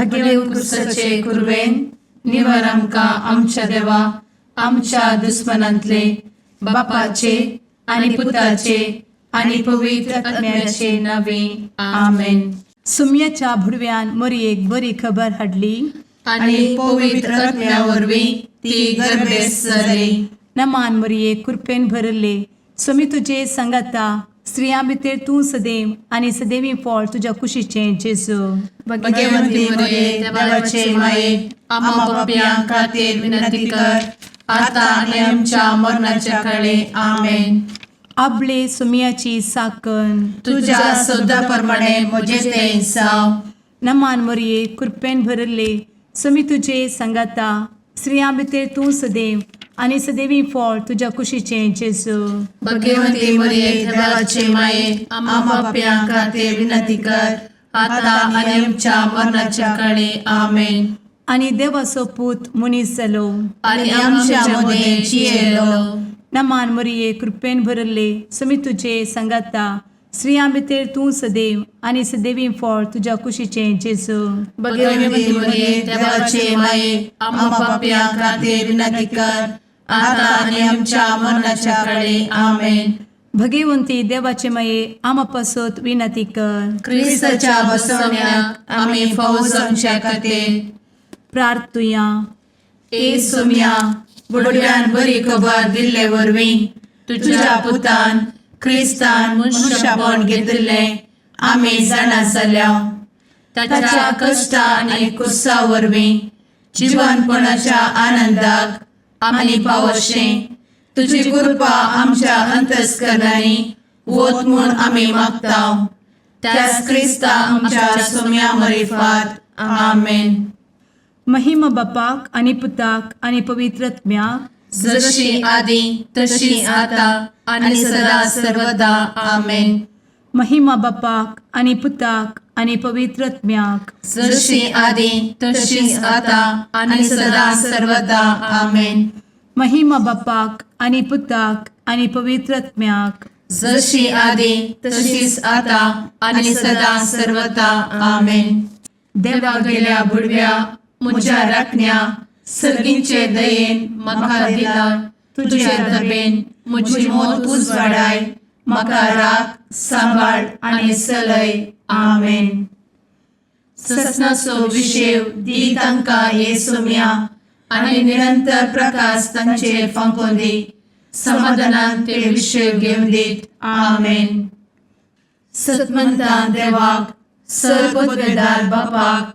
भाग्यवान क्रुसाचे कुरवेन निवार आमकां आमच्या देवा आमच्या दुस्मनांतले बापाचे आनी पुताचे आनी पवित्र आत्म्याचे नावे आमेन. सुम्याच्या भुडव्यान मरयेक बरी खबर हाडली आनी पवित्र आत्म्या वरवीं ती गर्भेस जाली. नमान मरयेक कृपेन भरले समी तुजे संगाता स्त्रियां भितर तूं सदैव आनी सदैवी फळ तुज्या कुशीचें जेजू. भाग्यवंती मरिये देवाचे माये आम्हा पाप्यां खातीर विनंती कर आता आनी आमच्या मरणाच्या काळी आमेन. आपले सुम्याची साकन तुझ्या सोदा प्रमाणे म्हजे तें जावं. नमान मरये कृपेन भरले समी तुजे संगाता स्त्रियां भितर तूं सदैव आनी सदैवी फळ तुज्या कुशीचें जेजू. भाग्यवंती मरिये देवाचे माये आम्हा पाप्यां खातीर विनंती कर आता आनी आमच्या मरणाच्या काळी आमेन. आनी देवाचो पूत मनीस जालो आनी आमच्या मदें जियेलो. नमान मरये कृपेन भरले समी तुजे संगाता स्त्रियां भितर तूं सदैव आनी सदैवी फळ तुज्या कुशीचें जेजू. भाग्यवंती मरिये देवाचे माये आम्हा पाप्यां खातीर विनंती कर आता आनी आमच्या मरणाच्या काळी आमेन. भगवंती देवाचे माये आमा पासत विनंती कर. क्रिस्ताच्या बसवण्याक आमी फावो जावचे खातीर प्रार्थुया. ए सुम्या बुडव्यान बरी खबर दिल्ले वरवीं तुज्या पुतान क्रिस्तान मनशापण घेतिल्ले आमी जाणा जाल्या. ताच्या कश्टा आनी कुर्सा वरवीं जिवनपणाच्या आनंदाक आमी पावशें तुजी कृपा आमच्या अंतस्करणांनी वोत म्हूण आमी मागतां. त्याच क्रिस्ता आमच्या सुम्या मरिफात आमेन. महिमा बापाक आनी पुताक आनी पवित्र आत्म्याक जशी आदी तशी आता आनी सदा सर्वदा आमेन. महिमा बापाक आनी पुताक आनी पवित्र आत्म्याक जशी आदी तशी आता आनी सदा सर्वदा आमेन. महिमा बापाक आनी पुताक आनी पवित्र आत्म्याक जशी आदी तशीच आता आनी सदा सर्वदा आमेन. देवा गेल्या बुडव्या म्हज्या राखण्या सर्गींचे दयेन म्हाका दिला तुजे धबेन म्हजी मोत उजवाडाय म्हाका राख सांबाळ आनी चलय आमेन. ससनाचो विशेव दी तांकां हे सुम्या आनी निरंतर प्रकाश तांचेर फांकून दी. समाधानान ते विशेव घेवन दीत आमेन. सतमंता देवाक सर्वोत्वेदार बापाक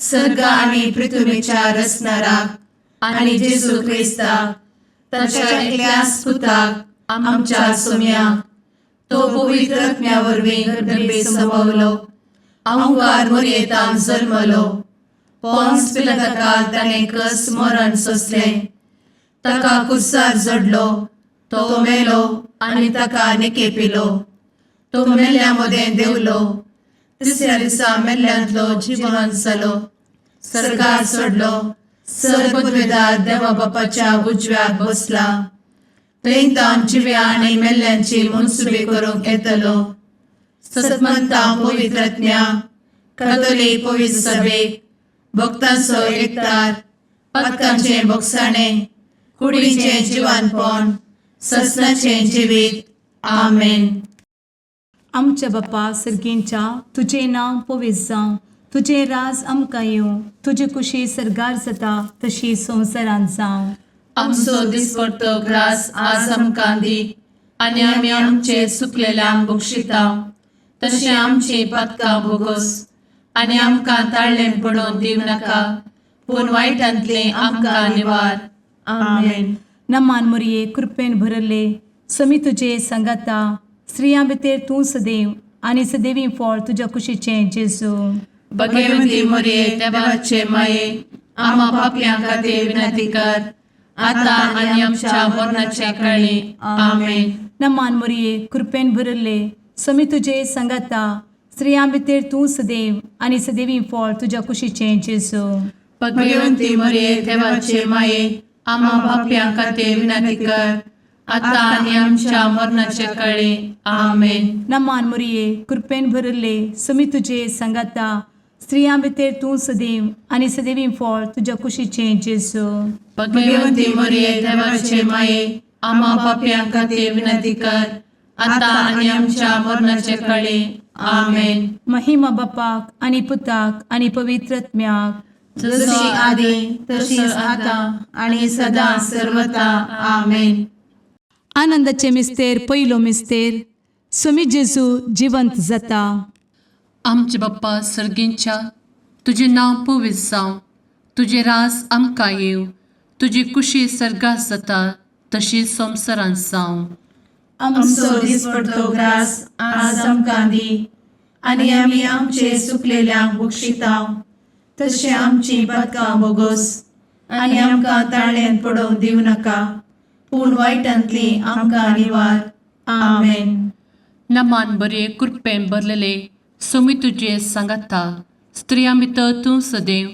सर्ग आनी पृथ्वीच्या रचणाराक आनी जेजू क्रिस्ताक ताच्या एकल्याच पुताक आमच्या सुम्याक तो पवित्र आत्म्या वरवीं गर्भे संभवलो. अंगार मरयेंत जल्मलो. पोंस पिलाताकाल ताणें कस मरण सोंसलें. ताका कुर्सार जडलो. तो मेलो आनी ताका निकेपिलो. तो मेल्ल्या मदें देंवलो. तिसऱ्या दिसा मेल्ल्यांतलो जिवंत जालो. सर्गार चडलो. सर्वोत्वेदार देवा बापाच्या उजव्याक बसला. थंयतान जिव्या आनी मेल्ल्यांची मनसुबी करूंक येतलो. सतमंता पवित्र आत्म्या कातोलीक पवित्र सभेक भक्तांचो एकठार पातकांचें भोगसाणें कुडीचें जिवनपण ससनाचें जिवीत आमेन. आमच्या बापा सर्गींच्या तुजें नांव पवित्र जावं. तुजें राज आमकां येवं. तुजी कुशी सर्गार जाता तशी संवसारांत जावं. आमचो दिसपडटो ग्रास आज आमकां दी आनी आमी आमचे चुकलेल्यांक बक्षिता तशें आमची पातकां भोगोस आनी आमकां ताळ्ळें पडोवन दिव नाका पूण वायटांतले आमकां निवार आमेन. नमान मरये कृपेन भरले समी तुजे संगाता स्त्रियां भितर तूं सदैव आनी सदैवी फळ तुज्या कुशीचें जेजू. भाग्यवंती मरिये देवाचे माये आम्हा पाप्यां खातीर विनंती कर आता आनी आमच्या मरणाच्या काळी आमेन. नमान मरये कृपेन भरले समी तुजे संगाता स्त्रियां भितर तूं सदैव आनी सदैवी फळ तुज्या कुशीचें जेजू. भाग्यवंती मरिये देवाचे माये आम्हा पाप्यां खातीर विनंती कर आता आनी आमच्या मरणाच्या काळी आमेन. नमान मरये कृपेन भरले समी तुजे संगाता स्त्रियां भितर तूं सदैव आनी सदैवी फळ तुज्या कुशीचें जेजू. भगवंती मरिये देवाचे माये आम्हा पाप्यां खातीर विनंती कर आता आणि आमच्या मरणाचे काळी आमेन. महिमा बापाक आनी पुताक आनी पवित्रत्म्याक, जशी आदी तशीच आता आणि सदा सर्वदा आमेन. आनंदाचे मिस्तेर पयलो मिस्तेर, स्वामी जेजू जिवंत जाता. आमचे बाप्पा सर्गींच्या, तुझे नाव पवित्र जावं, तुझे रास आमकां येव, तुजी कुशी सर्गात जाता तशी संवसारांत जावं. आमचो दिसपडटो ग्रास आज आमकां दी आणि आमी आमचे सुकलेल्यांक बक्षितांव, तशें आमची पातकां बोगोस आनी आमकां ताळ्यान पडोवंक दिवं नाका, पूण वायटांतली आमकां निवार. आमेन. नमान बरे कृपेन भरलेले सोमी तुजे सांगाता, स्त्रियां भितर तूं सदैव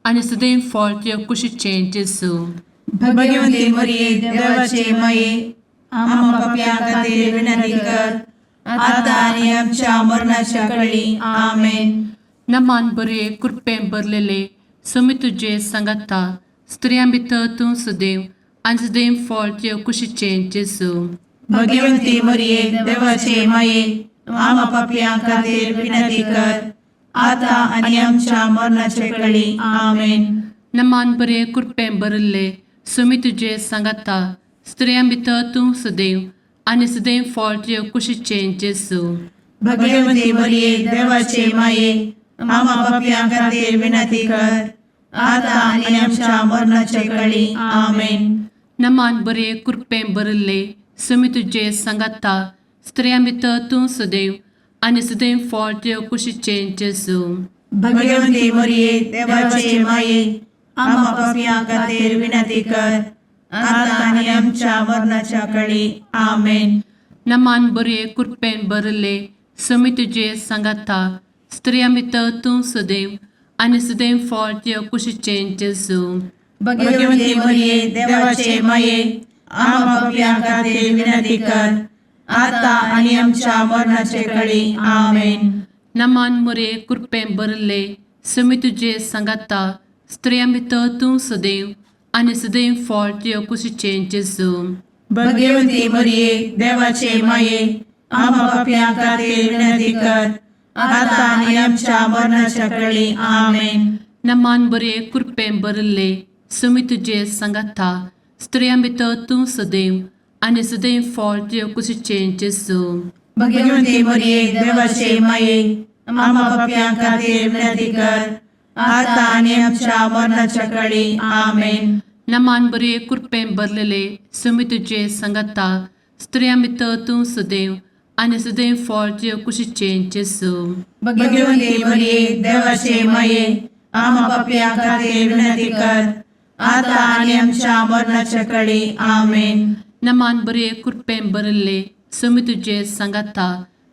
आनी सदैव फळ तुज्या कुशीचें जेजू. भगवंती मरिये देवाचे माये आम्हा पाप्यां खातीर विनंती कर आता आणि आमच्या मरणाच्या काळी आमेन. नमान बरे कृपेन भरलेले सोमी तुजे सांगाता, स्त्रियां भितर तूं सदैव आनी सदैव फळ तुज्या कुशीचें जेजू. भगवंती मरिये देवाचे माये आम्हा पाप्यां खातीर विनंती कर आता आणि आमच्या मरणाचे काळी आमेन. नमान बरे कृपेन भरले सोमी तुजे सांगाता, स्त्रियां भितर तूं सदैव आनी सदैव फळ तुज्या कुशीचें जेजू. भगवंती मरिये देवाचे माये आम्हा पाप्यां खातीर विनंती कर आता आणि आमच्या मरणाचे काळी आमेन. नमान बरे कृपेन भरले सोमी तुजे सांगाता, स्त्रियां भितर तूं सदैव आनी सदैव फळ तुज्या कुशीचें जेजू. भगवंती मरिये देवाचे माये आम्हा पाप्यां खातीर विनंती कर आता आणि आमच्या मरणाच्या काळी आमेन. नमान बरे कृपेन भरले सोमी तुजे सांगाता, स्त्रियां भितर तूं सदैव आनी सदैव फळ तुज्या कुशीचें जेजू. भगवंती मरिये देवाचे माये आम्हा पाप्यां खातीर विनंती कर आता आणि आमच्या मरणाचे काळी आमेन. नमान बरे कृपेन भरले सोमी तुजे सांगाता, स्त्रियां भितर तूं सदैव आनी सदैव फळ तुज्या कुशीचें जेजू. भगवंती मरिये देवाचे माये आम्हा पाप्यां खातीर विनंती कर आता आणि आमच्या मरणाच्या काळी आमेन. नमान बरे कृपेन भरले सोमी तुजे सांगाता, स्त्रियां भितर तूं सदैव आनी सदैव फळ तुज्या कुशीचें जेजू. भगवंती मरिये देवाचे माये आम्हा पाप्यां खातीर विनंती कर आता आणि आमच्या मरणाच्या काळी आमेन. नमान बरे कृपेन भरलेले सोमी तुजे सांगाता, स्त्रियां भितर तूं सदैव आनी सदैव फळ तुज्या कुशीचें जेजू. भगवंती मरिये देवाचे माये आम्हा पाप्यां खातीर विनंती कर आता आणि आमच्या मरणाच्या काळी आमेन. नमान बरे कृपेन भरले सोमी तुजे सांगाता,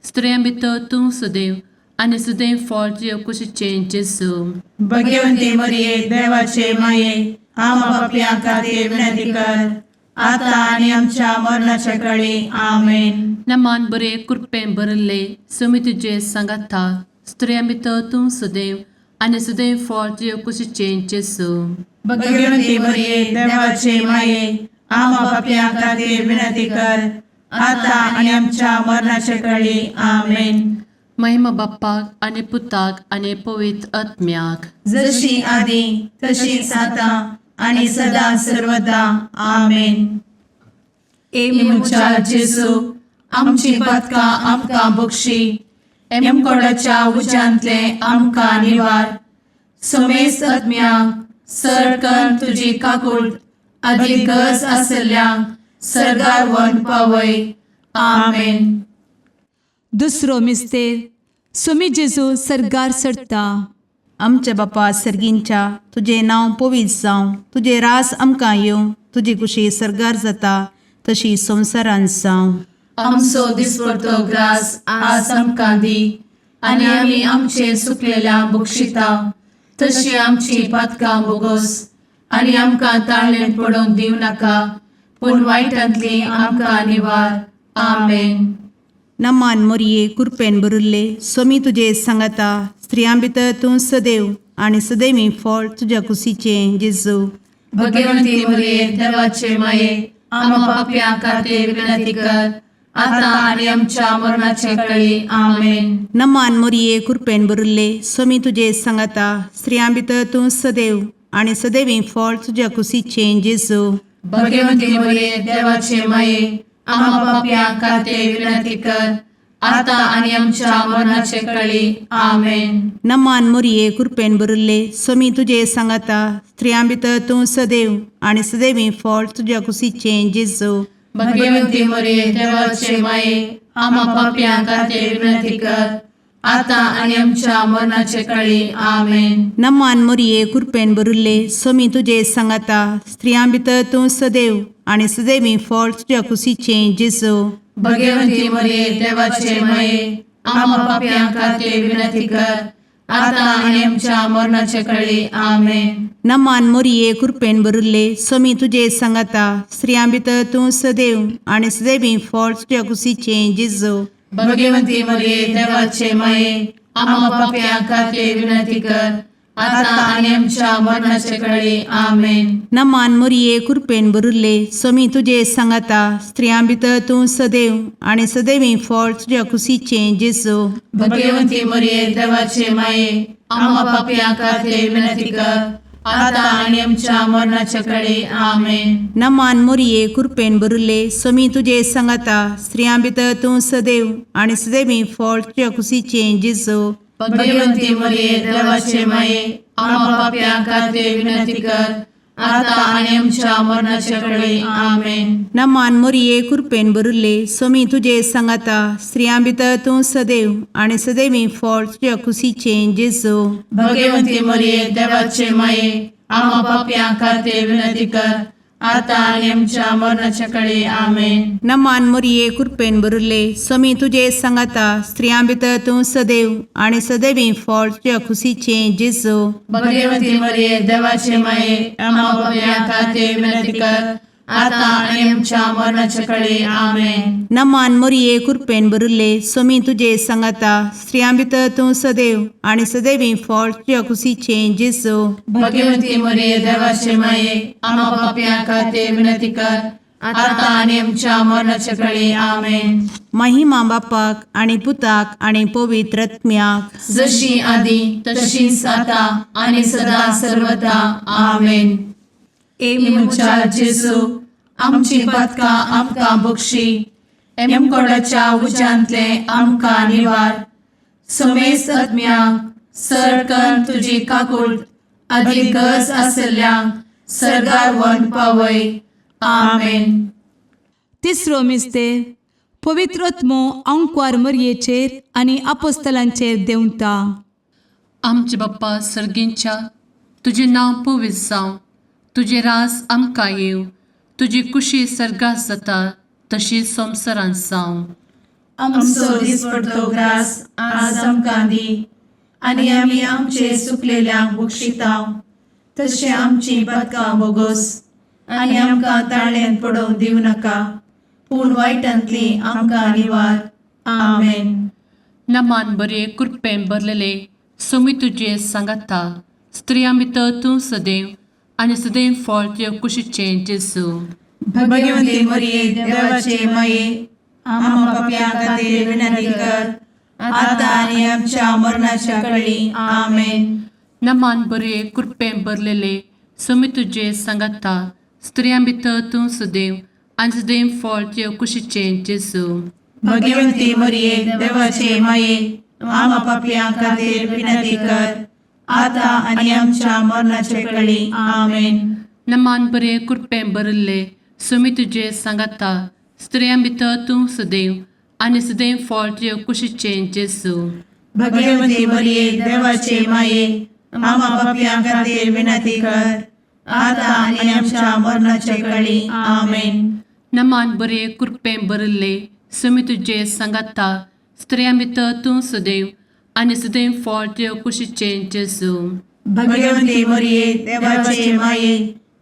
स्त्रियां भितर तूं सदैव आनी सदैव फळ तुज्या कुशीचें जेजू. भगवंती मरिये देवाचे माये आम्हा पाप्यां खातीर विनंती कर आता आणि आमच्या मरणाच्या काळी आमेन. नमान बरे कृपेन भरले सोमी तुजे सांगाता, स्त्रियां भितर तूं सदैव आनी सदैव फळ तुज्या कुशीचें जेजू. भगवंती मरिये देवाचे माये आम्हा पाप्यां खातीर विनंती कर आता आणि आमच्या मरणाच्या काळी आमेन. महिमा बाप्पाक आनी पुताक आनी पवित्र आत्म्याक, जशी आदी तशीच आता आणि सदा सर्वदा आमेन. मुचा जेजू आमची पातकां आमकां बक्षी, एमकोडाच्या उज्यांतले आमकां निवार. सोमेस आत्म्याक सडकन तुजी काकूट अधिक गरज आसल्यांक सर्गार व्हरून पावय. आमेन. दुसरो मिस्तेर, स्वामी जेजू सर्गार सरता. आमच्या बापा सर्गींच्या, तुझे नाव पवित्र जावं, तुझे रास आमकां येवं, तुजी कुशी सर्गार जाता तशी संवसारांत जावं. आमचो दिसपडटो ग्रास आज आमकां दी आनी आमी आमचे सुकलेल्यांक बक्षितांव, तशी आमची पातकां बोगोस आनी आमकां ताळ्यान पडोवंक दिवं नाका, पूण वायटांतली आमकां निवार. आमेन. नमान मोरये कृपेन बरुल्ले स्वामी तुझे सांगाता स्त्रियां भितर तूं सदैव आणि सदैवी फळ तुझ्या कुशीचे जेजू. भगवंती मरिये देवाचे माये आम्हा पाप्या खातीर विनंती कर आता आणि आमच्या मरणाचे काळी आमेन. नमान मोरये कृपेन बरुल्ले स्वामी तुझे सांगाता स्त्रियां भितर तूं सदैव आणि सदैवी फळ तुझ्या कुशीचे जेजू. भगवंती मरिये देवाचे माये आम्हा पाप्या खातीर विनंती कर आता आणि आमच्या मरणाचे काळी आमेन. नमान मोरये कृपेन बरुल्ले स्वामी तुझे सांगाता स्त्रियां भितर तूं सदैव आणि सदैवी फळ तुझ्या कुशीचे जेजू. भगवंती मरिये देवाचे माये आम्हा पाप्या खातीर विनंती कर आता आणि आमच्या मरणाचे काळी आमेन. नमान मोरये कृपेन बरुल्ले स्वामी तुझे सांगाता स्त्रियां भितर तूं सदैव आणि सदैवी फळ तुझ्या कुशीचे जेजू. भगवंती मरिये देवाचे माये आम्हा पाप्या खातीर विनंती कर आता आणि आमच्या मरणाचे काळी आमेन. नमान मोरये कृपेन बरुल्ले स्वामी तुझे सांगाता स्त्रियां भितर तूं सदैव आणि सदैवी फळ तुझ्या कुशीचे जेजू. भगवंती मरिये देवाचे माये आम्हा पाप्या खातीर विनंती कर आता आणि आमच्या मरणाचे काळी आमेन. नमान मोरये कृपेन बरुल्ले स्वामी तुझे सांगाता स्त्रियां भितर तूं सदैव आणि सदैवी फळ तुझ्या कुशीचे जेजू. भगवंती मरिये देवाचे माये आम्हा पाप्या खातीर विनंती कर आता आणि आमच्या मरणाच्या काळी आमेन. नमान मोरये कृपेन बरुल्ले स्वामी तुझे सांगाता स्त्रियां भितर तूं सदैव आणि सदैवी फळ तुझ्या कुशीचे जेजू. भगवंती मरिये देवाचे माये आम्हा पाप्या खातीर विनंती कर आता आणि आमच्या मरणाच्या काळी आमेन. नमान मोरये कृपेन बरुल्ले स्वामी तुझे सांगाता स्त्रियां भितर तूं सदैव आणि सदैवी फळ तुझ्या कुशीचे जेजू. भगवंती मरिये देवाचे माये आम्हा पाप्या खातीर विनंती कर आता आणि आमच्या मरणाच्या काळी आमेन. नमान मोरये कृपेन बरुल्ले स्वामी तुझे सांगाता स्त्रियां भितर तूं सदैव आणि सदैवी फळ तुझ्या कुशीचे जेजू. भगवंती मरिये देवाचे माये आम्हा पाप्या खातीर विनंती कर आता आणि आमच्या मरणाच्या काळी आमेन. नमान मोरये कृपेन बरुल्ले स्वामी तुझे सांगाता स्त्रियां भितर तूं सदैव आणि सदैवी फळ तुझ्या कुशीचे जेजू. भगवंती मरिये देवाचे माये आम्हा पाप्या खातीर विनंती कर आता आणि आमच्या मरणाच्या काळी आमेन. महिमा बापाक आणि पुताक आणि पवित्र आत्म्याक जशी आधी तशीच आता आणि सदा सर्वदा आमेन. एमुच्या जेजू आमची पदका आमकां बक्षी एमकोडाच्या उज्यांतले आमकां निवार. समेस आत्म्यांक सरकन तुजी काकूट अधिक गज आसल्यांक सरगार वन पावय. आमेन. तिसरो मिस्तेर पवित्रत्मो अंकवार मरयेचेर आनी आपोस्तलांचेर देंवता. आमचे बाप्पा सर्गींच्या तुझे नांव पवित्र जावं, तुझे राज आमकां येव, तुजी कुशी सर्गात जाता तशी संवसारांत जावं. आमचो दिसपडटो ग्रास आज आमकां दी आनी आमी आमचे सुकलेल्यांक बक्षितांव तशें आमची पदकां बोगोस आनी आमकां ताळ्यान पडोवंक दिवं नाका पूण वायटांतली आमकां निवार. आमेन. नमान बरे कृपेन भरलेले सोमी तुजे सांगाता स्त्रियां भितर तूं सदैव आणि सदैव फळ तुझ्या कुशीचे जेजू. भगवंती मरिये देवाचे माये आम्हा पाप्यां खातीर विनंती कर आता आनी आमच्या मरणाच्या काळी. आमेन. नमान बरे कृपेन भरलेले सोमी तुजे सांगाता स्त्रियां भितर तूं सदैव आणि सदैव फळ तुझ्या कुशीचे जेजू. भगवंती मरिये देवाचे माये आम्हा पाप्यां खातीर विनंती कर आता आनी आमच्या मरणाचे काळी. आमेन. नमान बरे कृपेन भरले सोमी तुजे सांगाता स्त्रियां भितर तूं सदैव आणि सदैव फळ तुझ्या कुशीचे जेजू. भगवंती मरिये देवाचे माये आम्हा पाप्यां खातीर विनंती कर आता आनी आमच्या मरणाचे काळी. आमेन. नमान बरे कृपेन भरले सोमी तुजे सांगाता स्त्रियां भितर तूं सदैव आणि सदैव फळ तुझ्या कुशीचे जेजू. भगवंती मरिये देवाचे माये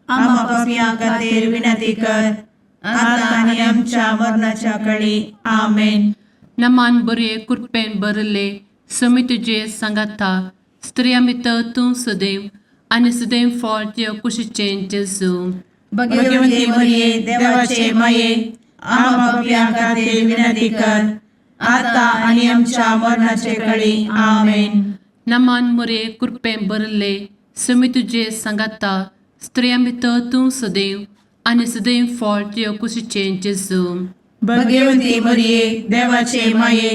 आम्हा पाप्यां खातीर विनंती कर आता आनी आमच्या मरणाच्या काळी. आमेन. नमान बरे कृपेन भरले समी तुझे सांगाता स्त्रिया भितर तूं सदैव आनी सदैव फळ तुझ्या कुशीचें जेजू. भगवंती मरिये देवाचे माये आम्हा पापियां खातीर विनंती कर आता आणि आमच्या मरणाचे काळी आमेन. नमान बरे कृपेन भरले समी तुझे सांगाता स्त्रिया भितर तूं सदैव आनी सदैव फळ तुझ्या कुशीचें जेजू. भगवंती मरिये देवाचे माये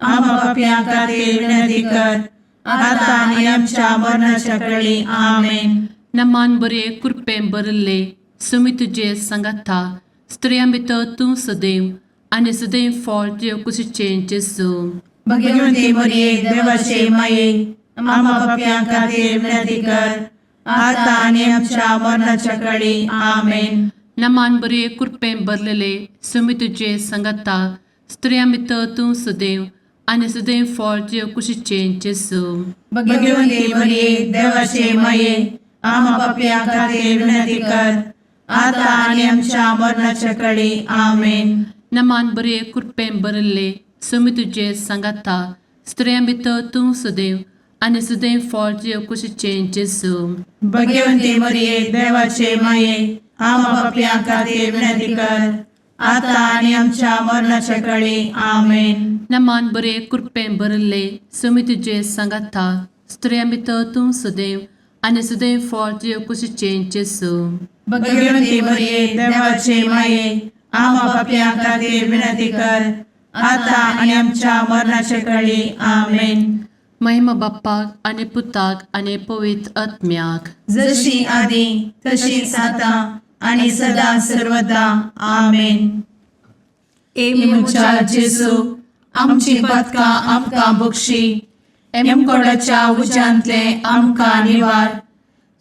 आम्हा पापियां खातीर विनंती कर आता आणि आमच्या मरणाच्या काळी आमेन. नमान बरे कृपेन भरले समी तुझे सांगाता स्त्रिया भितर तूं सदैव आनी सदैव फळ तुझ्या कुशीचें जेजू. भगवंती मरिये देवाचे माये आम्हा पापियां खातीर विनंती कर आता आणि आमच्या मरणाच्या काळी आमेन. नमान बरे कृपेन भरलेले समी तुझे सांगाता स्त्रिया भितर तूं सदैव आनी सदैव फळ तुझ्या कुशीचें जेजू. भगवंती मरिये देवाचे माये आम्हा पापियां खातीर विनंती कर आता आणि आमच्या मरणाच्या काळी आमेन. नमान बरे कृपेन भरले समी तुझे सांगाता स्त्रिया भितर तूं सदैव आनी सदैव फळ तुझ्या कुशीचें जेजू. भगवंती मरिये देवाचे माये आम्हा पापियां खातीर विनंती कर आता आणि आमच्या मरणाच्या काळी आमेन. नमान बरे कृपेन भरले समी तुझे सांगाता स्त्रिया भितर तूं सदैव आनी सदैव फळ तुझ्या कुशीचें जेजू. भगवंती मरिये देवाचे माये आम्हा पापियां खातीर विनंती कर आता आणि आमच्या मरणाच्या काळी आमेन. महिमा बाप्पाक आनी पुताक आनी पवित्र आत्म्याक जशी आदी तशीच आता आणि सदा सर्वदा आमेन. इमुच्या जेजू आमची पदकां आमकां बक्षी एमकोडाच्या उज्यांतले आमकां निवार.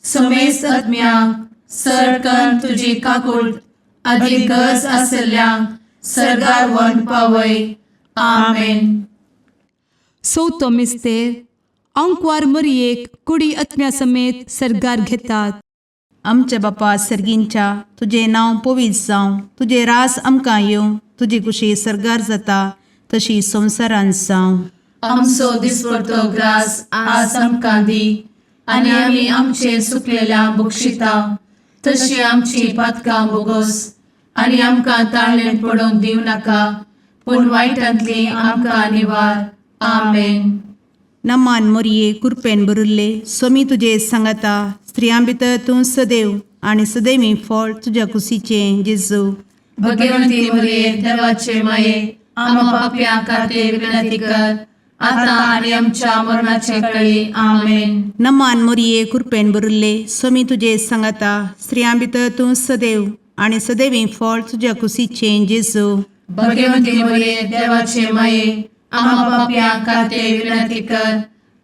समेस्त आत्म्यांक सरकन तुजी काकूट अधिक गरज आसल्ल्यांक सरगार वन पावय. आमेन. चवथो मिस्तेर अंकवार मरियेक कुडी आत्म्या समेत सरगार घेतात. आमच्या बापा सर्गींच्या तुझे नांव पवित्र जावं, तुझे रास आमकां येवं, तुजी कुशी सरगार जाता तशी संवसारांत जावं. आमचो दिसपडटो ग्रास आज आमकां दी आनी आमी आमचे चुकलेल्यांक बक्षिता तशी आमची पातकां बोगोस आनी आमकां ताळ्ळें पडोवंक दिव नाका पूण वायटांतली आमकां निवार. आमेन. नमान मोरये कृपेन भरले समी तुझे सांगाता स्त्रियां भितर तूं सदैव आनी सदैवी फळ तुझ्या कुशीचें जेजू. भगवंती मरिये देवाचे माये आम्हा पापियां खातीर विनंती कर आता आणि आमच्या मरणाचे काळी. आमेन. नमान मोरये कृपेन भरले समी तुझे सांगाता स्त्रियां भितर तूं सदैव आनी सदैवी फळ तुझ्या कुशीचें जेजू. भगवंती मरिये देवाचे माये आम्हा पापियां खातीर विनंती कर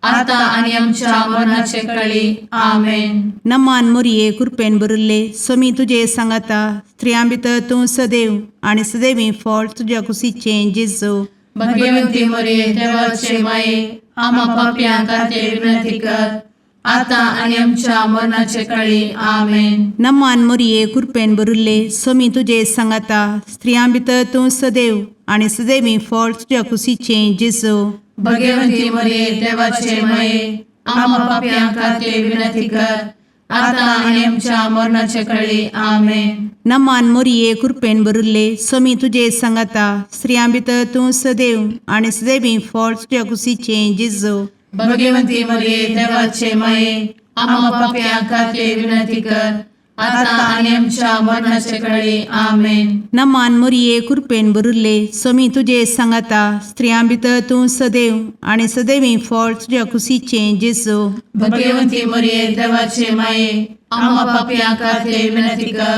आता आणि आमच्या मरणाचे काळी. आमेन. नमान मोरये कृपेन भरले समी तुझे सांगाता स्त्रियां भितर तूं सदैव आनी सदैवी फळ तुझ्या कुशीचें जेजू. भगवंती मरिये देवाचे माये आम्हा पापियां खातीर विनंती कर आता आणि आमच्या मरणाचे काळी. आमेन. नमान मोरये कृपेन भरले समी तुझे सांगाता स्त्रियां भितर तूं सदैव आनी सदैवी फळ तुझ्या कुशीचें जेजू. भगवंती मरिये देवाचे माये आम्हा पापियां खातीर विनंती कर आता आणि आमच्या मरणाचे काळी. आमेन. नमान मोरये कृपेन भरले समी तुझे सांगाता स्त्रियां भितर तूं सदैव आनी सदैवी फळ तुझ्या कुशीचें जेजू. भगवंती मरिये देवाचे माये आम्हा पापियां खातीर विनंती कर आता आणि आमच्या मरणाचे काळी. आमेन. नमान मोरये कृपेन भरले समी तुझे सांगाता स्त्रियां भितर तूं सदैव आनी सदैवी फळ तुझ्या कुशीचें जेजू. भगवंती मरिये देवाचे माये आम्हा पापियां खातीर विनंती कर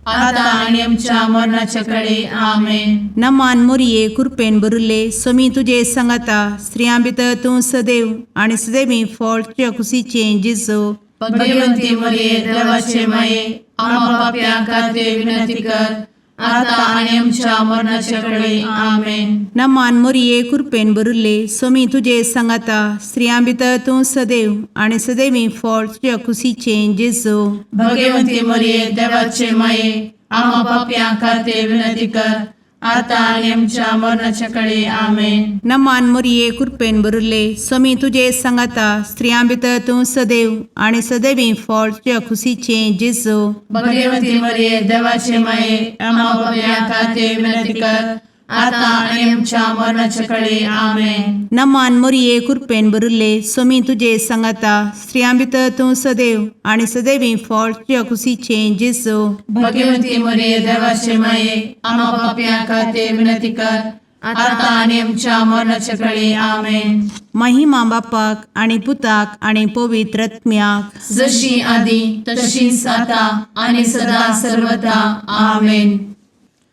आता आणि आमच्या मरणाच्या काळी. आमेन. नमान मोरये कृपेन भरले समी तुझे सांगाता स्त्रियां भितर तूं सदैव आनी सदैवी फळ तुझ्या कुशीचें जेजू. भगवंती मरिये देवाचे माये आम्हा पापियां खातीर विनंती कर आता आणि आमच्या मरणाच्या काळी. आमेन. नमान मोरये कृपेन भरले समी तुझे सांगाता स्त्रियां भितर तूं सदैव आनी सदैवी फळ तुझ्या कुशीचें जेजू. भगवंती मरिये देवाचे माये आम्हा पापियां खातीर विनंती कर आता आणि आमच्या मरणाच्या काळी आमेन. नमान मोरये कृपेन बरुले स्वामी तुझे सांगाता स्त्रियां भितर तूं सदैव आणि सदैवी फळ तुझ्या खुशीचे जेजू. भगवती मरिये देवाचे माये आम्हा पाप्यां खातीर विनंती कर, आता आणि आमच्या मरणाच्या काळी आमेन. नमान मोरये कृपेन बरुले स्वामी तुझे सांगाता स्त्रियां भितर तूं सदैव आणि सदैवी फळ तुझ्या खुशीचे जेजू. भगवती मरिये देवाचे माये आम्हा पाप्यां खातीर विनंती कर, आता आणि आमच्या मरणाच्या काळी आमेन. महिमा बापाक आणि पुताक आणि पवित्र आत्म्याक, जशी आधी तशीच आता आणि सदा सर्वदा आमेन.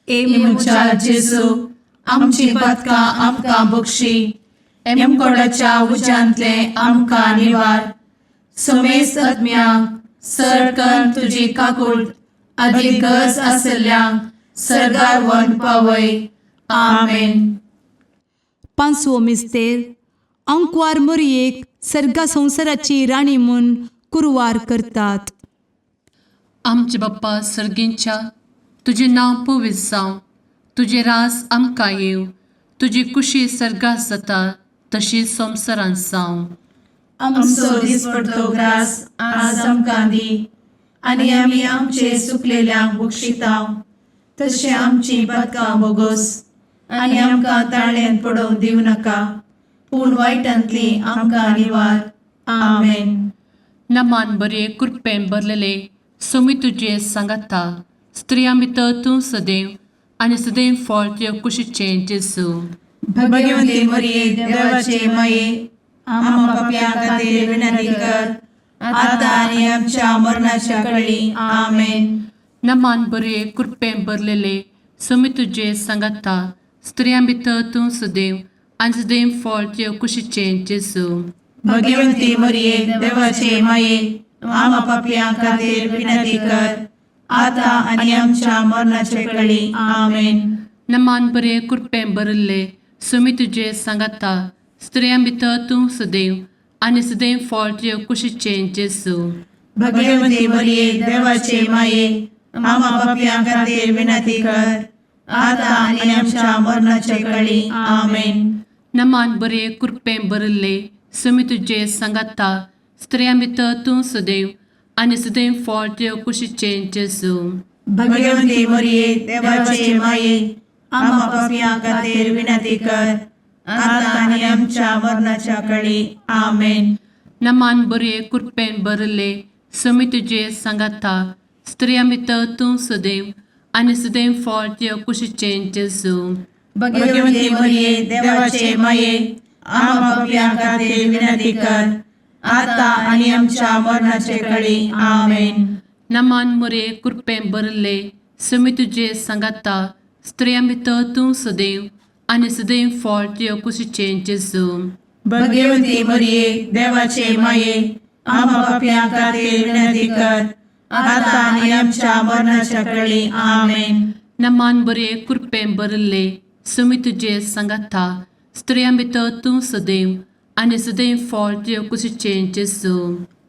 मुचा जेजू आमची पदकां आमकां बक्षी, एमकोडाच्या उज्यांतले आमकां निवार. समेस्त आत्म्यांक सरकन तुजी काकूट अधिक गरज आसल्ल्यांक सरगार वन पावय. आमेन. पांचवो मिस्तेर अंकवार मोरयेक सर्गा संवसाराची राणी म्हूण कुरवार करतात. आमचे बाप्पा सर्गींच्या तुझे नांव पवित्र जावं, तुझे रास आमकां येव, तुजी कुशी सर्गात जाता तशी संवसारांत जावं. आमचो दिसपडटो ग्रास आज आमकां दी, आनी आमी आमचे चुकलेल्यांक बक्षितांव. तशें आमची पदकां बोगोस आनी आमकां ताळ्यान पडोवंक दिवं नाका, पूण वायटांतली आमकां निवार. आमेन. नमान बरे कृपेन भरलेले सोमी तुझे सांगाता स्त्रियां भितर तूं सदैव आणि सदैव फळ तुझ्या कुशीचे जेजू. भगवती मरिये देवाचे माये आम्हा पाप्यां खातीर विनंती कर, आता आनी आमच्या मरणाच्या काळी आमेन. नमान बरे कृपेन भरलेले सोमी तुझे सांगाता स्त्रियां भितर तूं सदैव आणि सदैव फळ तुझ्या कुशीचे जेजू. भगवती मरिये देवाचे माये आम्हा पाप्यां खातीर विनंती कर, आता आनी आमच्या मरणाच्या काळी आमेन. नमान बरे कृपेन भरले सोमी तुझे सांगाता स्त्रियां भितर तूं सदैव आणि सदैव फळ तुझ्या कुशीचे जेजू. भगवती मरिये देवाचे माये आम्हा पाप्यां खातीर विनंती कर, आता आनी आमच्या मरणाच्या काळी आमेन. नमान बरे कृपेन भरले सोमी तुझे सांगाता स्त्रियां भितर तूं सदैव आणि सदैव फळ तुझ्या कुशीचे जेजू. भगवती मरिये देवाचे माये आम्हा पाप्यां खातीर विनंती कर, आता आनी आमच्या मरणाच्या काळी आमेन. नमान बरे कृपेन भरले सोमी तुझे सांगाता स्त्रियां भितर तूं सदैव आणि सदैव फळ तुझ्या कुशीचे जेजू. भगवती मरिये देवाचे माये आम्हा पाप्यां खातीर विनंती कर, आता आनी आमच्या मरणाच्या काळी आमेन. नमान बरे कृपेन भरले सोमी तुझे सांगाता स्त्रियां भितर तूं सदैव आणि सदैव फळ तुझ्या कुशीचे जेजू. भगवती मरिये देवाचे माये आम्हा पाप्यां खातीर विनंती कर, आता आनी आमच्या मरणाच्या काळी आमेन. नमान बरे कृपेन भरले सोमी तुझे सांगाता स्त्रियां भितर तूं सदैव आणि सदैव फळ तुझ्या कुशीचे जेजू.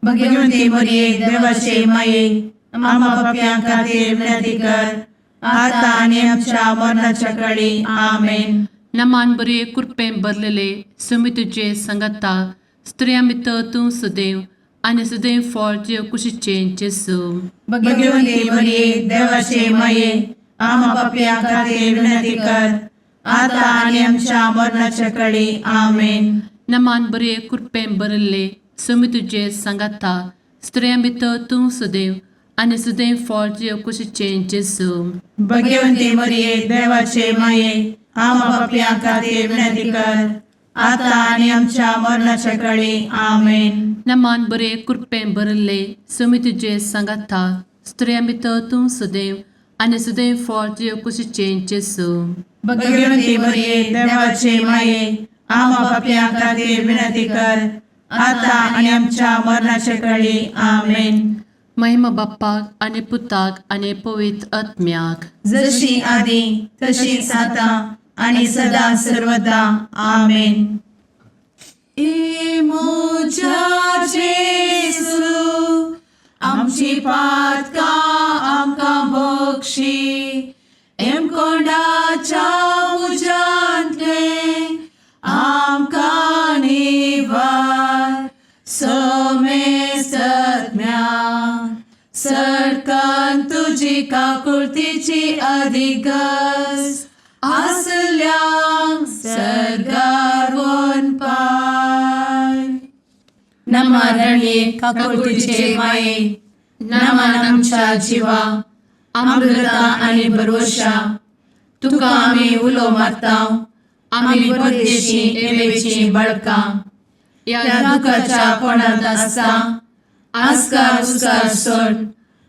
भगवती मरिये देवाचे माये आम्हा पाप्यां खातीर विनंती कर, आता आनी आमच्या मरणाच्या काळी आमेन. नमान बरे कृपेन भरलेले सोमी तुझे सांगाता स्त्रियां भितर तूं सदैव आणि सदैव फळ तुझ्या कुशीचे जेजू. भगवती मरिये देवाचे माये आम्हा पाप्यां खातीर विनंती कर, आता आनी आमच्या मरणाच्या काळी आमेन. नमान बरे कृपेन भरले सोमी तुझे सांगाता स्त्रियां भितर तूं सदैव आणि सदैव फळ तुझ्या कुशीचे जेजू. भगवती मरिये देवाचे माये आम्हा पाप्यां खातीर विनंती कर, आता आनी आमच्या मरणाच्या काळी आमेन. नमान बरे कृपेन भरले सोमी तुझे सांगाता स्त्रियां भितर तूं सदैव आणि सदैव फळ तुझ्या कुशीचे जेजू. भगवती मरिये देवाचे माये आम्हा पाप्यां खातीर विनंती कर, आता आनी आमच्या मरणाच्या काळी आमेन. महिमा बाप्पाक आणि पुताक आणि पवित्र आत्म्याक, जशी आधी तशीच आता आणि सदा सर्वदा आमेन. मोजा जेसू आमची पातकां आमकां बक्षी, एम कोंडाच्या तुझी काकुळतीची अधिगस आसल्या सरगार वन पाय. नमारणे काकुळतीचे माये नमान आमच्या जिवा अमृता आणि भरवशा तुका आम्ही उलो मारताव. आम्ही परदेशी एवेची बळका या दुखाच्या कोणात आसता आस्कार उस्कार सोड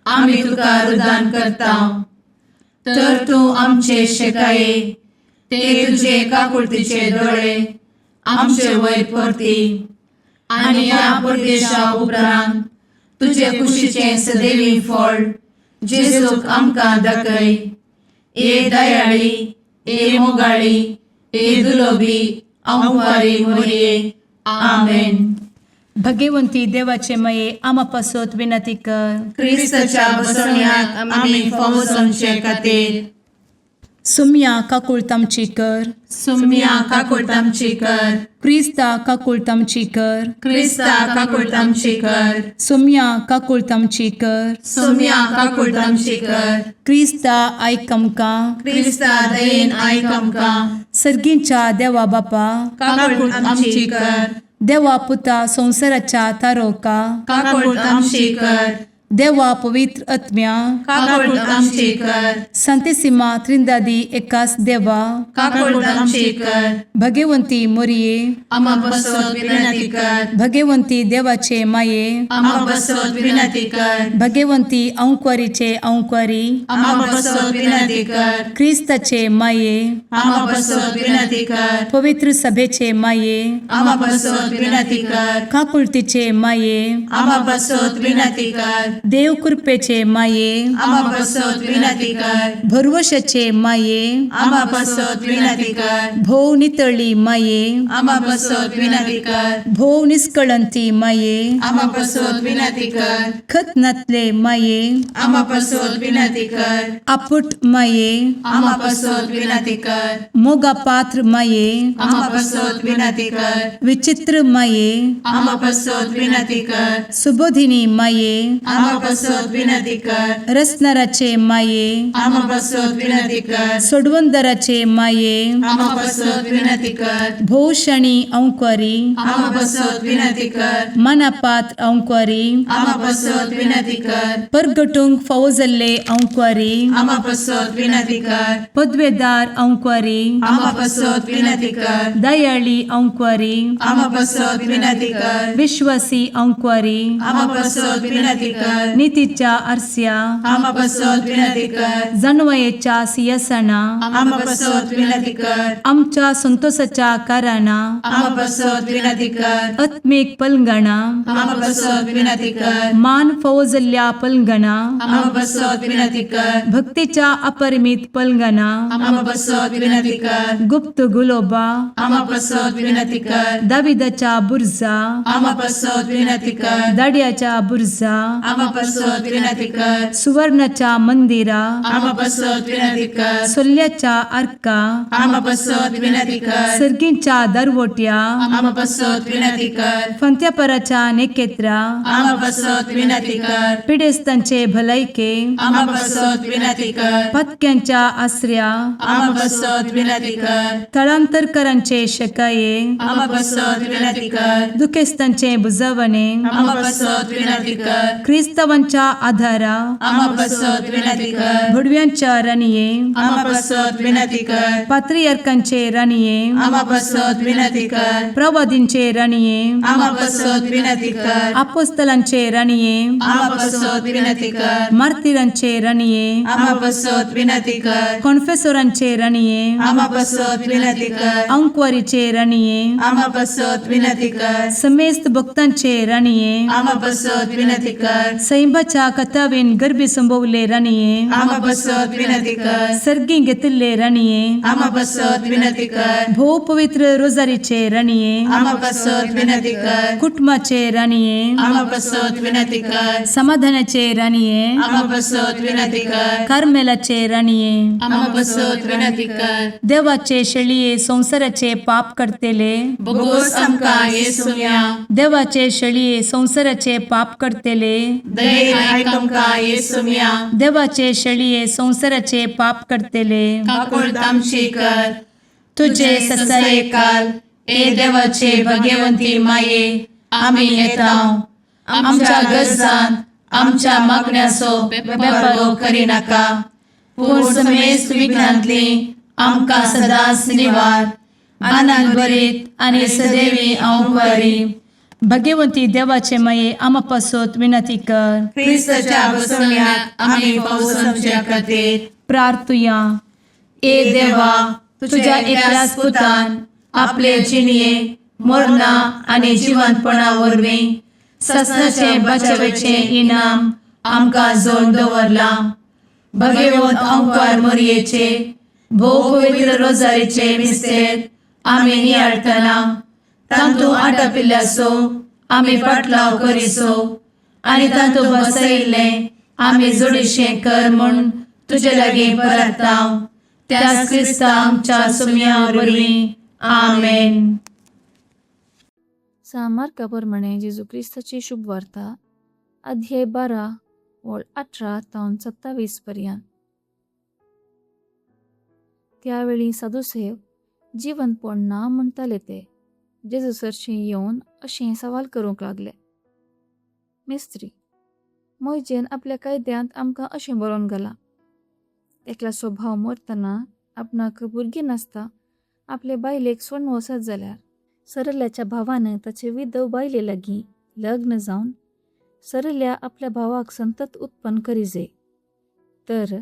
आम्ही तुका रुदान करताव. तर तू आमचे शेकाये ते तुझे काकुळतीचे डोळे आमचे वयर परती आणि या परदेशा उपरांत तुझे कुशीचे सदैवी फळ जेजूक आमकां दाखय. ए दयाळी ए मोगाळी ए दुलोबी अंवारी मोरये. आमेन. भगवंती देवाचे मये आम्हा पासोत विनंती कर. क्रिस्ताच्या बसवण्यात आम्ही फावोसोनचे खातीर सुम्या काकुळतामची कर. सुम्या काकुळतामची कर. क्रिस्ता काकुळतामची कर. क्रिस्ता काकुळतामची कर. सुम्या काकुळतामची कर. सुम्या काकुळतामची कर. क्रिस्ता आयकमका. क्रिस्ता दयेन आयक आमकां. सर्गींच्या देवा बापा काकुळतामची कर. देवा पुता संसाराच्या तारोका. काकुळतामची कर. देवा पवित्र आत्म्या काकुळतामची कर. संतेसिमा त्रिंदादी एकाच देवा काकुळतामची कर. भगवंती मोरिये आम्हा बसवत विनंती कर. भगवंती देवाचे माये आम्हा बसवत विनंती कर. भगवंती औंक्वारीचे औंक्वारी आम्हा बसवत विनंती कर. ख्रिस्ताचे माये आम्हा बसवत विनंती कर. पवित्र सभेचे माये आम्हा बसवत विनंती कर. काकुळतीचे माये आम्हा बसवत विनंती कर. देव कृपेचे माये आम्हा बसवत विनंती कर. भरवशाचे माये आम्हा बसवत विनंती कर. भोव नितळी माये आम्हा बसवत विनंती कर. भोव निष्कळंती माये आम्हा बसवत विनंती कर. खत नातले माये आम्हा बसवत विनंती कर. आपुट माये आम्हा बसवत विनंती कर. मोगा पात्र माये आम्हा बसवत विनंती कर. विचित्र माये आम्हा बसवत विनंती कर. सुबोधिनी माये आम्हा बसवत विनंती कर. रसनाराचे माये आम्हा बसवत विनंती कर. सोडवंदराचे माये आम्हा बसवत विनंती कर. भोषणी औंक्वारी आम्हा बसवत विनंती कर. मनापात्र औंक्वारी आम्हा बसवत विनंती कर. परगटुंग फौजल्ले औंक्वारी आम्हा बसवत विनंती कर. पदवेदार औंक्वारी आम्हा बसवत विनंती कर. दयाळी औंक्वारी आम्हा बसवत विनंती कर. विश्वासी औंक्वारी आम्हा बसवत विनंती कर. नीतीच्या आरस्या आम्हा बसवत विनंती कर. जणवयेच्या सिंहासना आम्हा बसवत विनंती कर. आमच्या संतोषाच्या काराना आम्हा बसवत विनंती कर. आत्मिक पलंगणा आम्हा बसवत विनंती कर. मान फौजल्या पलंगणा आम्हा बसवत विनंती कर. भक्तीच्या अपरिमित पलंगणा आम्हा बसवत विनंती कर. गुप्त गुलोबा आम्हा बसवत विनंती कर. दाविदाच्या बुर्जा आम्हा बसवत विनंती कर. दाडियाच्या बुर्जा आम्हा बसवत विनंती कर. सुवर्णाच्या मंदिरा आम्हा बसवत विनंती कर. सोल्याच्या अर्का आम्हा बसवत विनंती कर. सर्गींच्या दरवोट्या आम्हा बसवत विनंती कर. फंत्यापराच्या नेकेत्रा आम्हा बसवत विनंती कर. पिडेस्तांचे भलायके आम्हा बसवत विनंती कर. पथक्यांच्या आश्रया आम्हा बसवत विनंती कर. स्थळांतरकरांचे शकाये आम्हा बसवत विनंती कर. दुखेस्तांचे बुजावणे आम्हा बसवत विनंती कर. ख्रिस्तवांच्या आधारा आम्हा बसवत विनंती कर. भुडव्यांच्या राणीये आम्हा बसवत विनंती कर. पात्रियार्कांचे राणीये आम्हा बसवत विनंती कर. प्रवादींचे राणीये आम्हा बसवत विनंती कर. अपोस्तलांचे राणीये आम्हा बसवत विनंती कर. मार्तिरांचे राणीये आम्हा बसवत विनंती कर. कॉन्फेसोरांचे राणीये आम्हा बसवत विनंती कर. अंक्वारीचे राणीये आम्हा बसवत विनंती कर. समेस्त भक्तांचे राणीये आम्हा बसवत विनंती कर. सैंबाच्या कथावेन गर्भी संभवले राणीये आम्हा बसवत विनंती कर. सर्गी घेतले राणीये आम्हा बसवत विनंती कर. भो पवित्र रोजारीचे राणीये आम्हा बसवत विनंती कर. कुटुंबाचे राणीये आम्हा बसवत विनंती कर. समाधानाचे राणीये आम्हा बसवत विनंती कर. कार्मेलाचे राणीये आम्हा बसवत विनंती कर. देवाचे शळीये संसाराचे पाप करतेले बोगोस आमकां येसुया. देवाचे शळीये संसाराचे पाप करतेले दयेन आयक आमकां येसू मिया देवाचे शेळये संवसाराचे पाप करतेले काकूळ तामशी कर तुझे ससाये काल ए देवाचे भगवंती माये आमी येताव आमच्या गरजान आमच्या मागण्याचो बेपरो करी नाका पूण समेस्त विघ्नांतली आमकां सदांच निवार आनंद बरीत आनी सदैवी औंकवारी भगवंती देवाचे माये आमा पासत विनंती कर क्रिस्ताच्या बसवण्याक आमी पावसांच्या खातीर प्रार्थुया ए देवा तुझ्या एकल्याच पुतान आपले जिणये मरणा आनी जिवंतपणा वरवीं सस्नाचे बचावेचे इनाम आमकां जोड दवरला भगवंत औंकवार मरयेचे भोव पवित्र रोजारीचे मिस्तेर आमी नियाळटना तांतू आटापिल्ल्याचो आमी पाटलाव करिसो आनी तांतू बसयिल्ले आमी जोडिशें कर म्हूण तुजे लागीं परतांव त्याच क्रिस्ता आमच्या सुम्या वरवीं आमेन. सामार्काप्रमाणे जेजू क्रिस्ताची शुभ वार्ता अध्याय 12 ओळ 18 तावन 27 पर्यंत. त्यावेळी साधुसेव जिवंतपण ना म्हणटाले ते जेजूसरशीं येवन अशें सवाल करूंक लागले. मेस्त्री, मोयजेन आपल्या कायद्यांत आमकां अशें बरोवन घाला, एकला स्वभाव मरतना आपणाक भुरगीं नासता आपले बायलेक सोडून वचत जाल्यार सरल्याच्या भावान ताचे विधव बायले लागीं लग्न जावन सरल्या आपल्या भावाक संतत उत्पन्न करी जाय. तर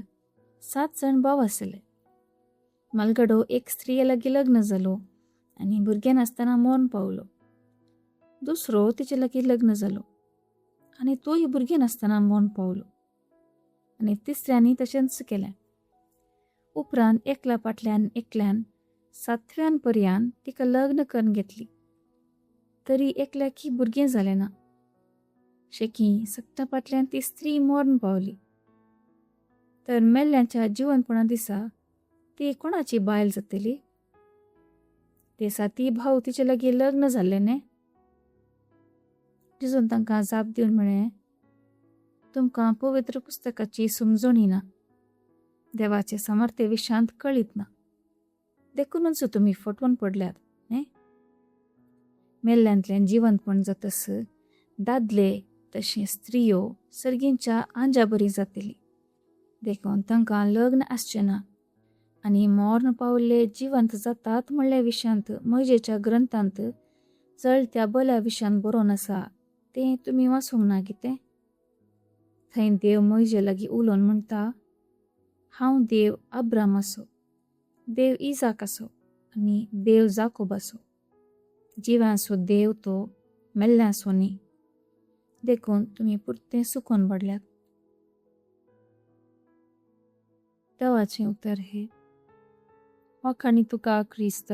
7 जण भाव आसले. मालगडो एक स्त्रिये लागीं लग्न जालो आनी भुरगें नासतना मरण पावलो. दुसरो तिचे लागीं लग्न जालो आनी तोय भुरगें नासतना मरण पावलो. आनी तिसऱ्यांनी तशेंच केलें. उपरांत एकल्या फाटल्यान एकल्यान 7व्यान पर्यंत तिका लग्न करून घेतली. तरी एकल्याकी भुरगें जालें ना. शेकी सकता फाटल्यान ती स्त्री मरण पावली. तर मेल्ल्यांच्या जिवंतपणा दिसा ती कोणाची बायल जातली? ते 7 भाव तिचे लागीं लग्न जाल्ले न्ही. जेजून तांकां जाप दिवन म्हळें, तुमकां पवित्र पुस्तकाची समजण ना, देवाचे सामर्थ्य विशांत कळीत ना, देखूनच तुमी फटवून पडल्यात न्ही. मेल्ल्यांतल्यान जिवंतपण जातस दादले तशें स्त्रियो सर्गींच्या आंजा बरी जातली. देखून तांकां लग्न आसचें ना आनी मरण पावल्ले जिवंत जातात म्हणल्या विशांत मोयजेच्या ग्रंथांत चलत्या बल्या विशांत बरोवन आसा तें तुमी वाचूंक ना कितें? थंय देव मोयजे लागीं उलोवन म्हणटा, हांव देव अब्रामाचो, देव इजाकाचो आनी देव जाकोबाचो. जिवांचो देव तो, मेल्ल्यांचो न्ही. देखून तुमी पुरते सुकोवन पडल्यात. देवाचें उतर हे. वाखाणी तुका क्रिस्त.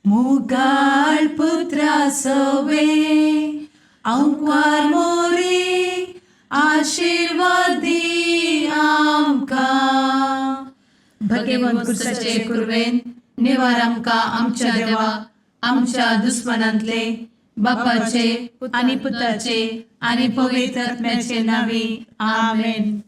मुगाळ पुत्रा सवे औंकवार मोरी आशीर्वाद दी आमकां. भगवंत क्रिस्ताचे कुरवेन निवार आमकां आमच्या देवा आमच्या दुस्मनांतले बापाचे आनी पुताचे आनी पवित्र आत्म्याचे नांवी. आमेन.